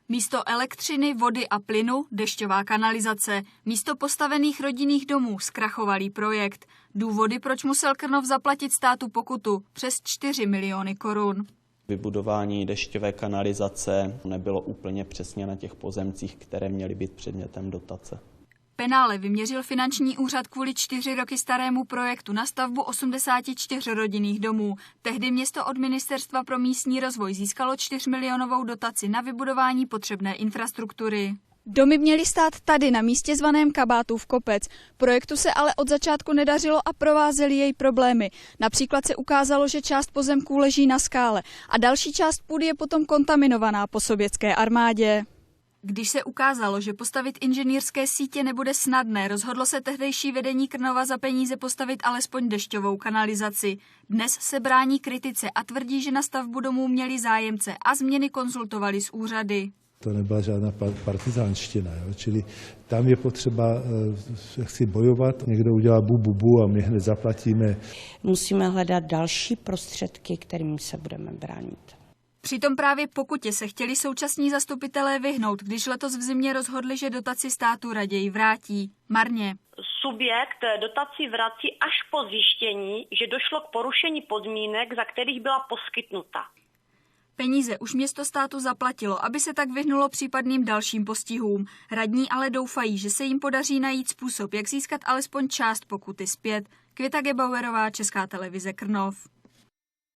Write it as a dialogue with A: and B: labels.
A: Místo elektřiny, vody a plynu dešťová kanalizace. Místo postavených rodinných domů zkrachovalý projekt. Důvody, proč musel Krnov zaplatit státu pokutu přes 4 miliony korun.
B: Vybudování dešťové kanalizace nebylo úplně přesně na těch pozemcích, které měly být předmětem dotace.
A: Penále vyměřil finanční úřad kvůli 4 roky starému projektu na stavbu 84 rodinných domů. Tehdy město od Ministerstva pro místní rozvoj získalo 4milionovou dotaci na vybudování potřebné infrastruktury. Domy měly stát tady na místě zvaném Kabátův kopec. Projektu se ale od začátku nedařilo a provázely jej problémy. Například se ukázalo, že část pozemků leží na skále a další část půdy je potom kontaminovaná po sovětské armádě. Když se ukázalo, že postavit inženýrské sítě nebude snadné, rozhodlo se tehdejší vedení Krnova za peníze postavit alespoň dešťovou kanalizaci. Dnes se brání kritice a tvrdí, že na stavbu domů měli zájemce a změny konzultovali s úřady.
C: To nebyla žádná partizánština, čili tam je potřeba si bojovat, někdo udělá bu a my hned zaplatíme.
D: Musíme hledat další prostředky, kterými se budeme bránit.
A: Přitom právě pokutě se chtěli současní zastupitelé vyhnout, když letos v zimě rozhodli, že dotaci státu raději vrátí. Marně.
E: Subjekt dotaci vrací až po zjištění, že došlo k porušení podmínek, za kterých byla poskytnuta.
A: Peníze už město státu zaplatilo, aby se tak vyhnulo případným dalším postihům. Radní ale doufají, že se jim podaří najít způsob, jak získat alespoň část pokuty zpět. Květa Gebauerová, Česká televize Krnov.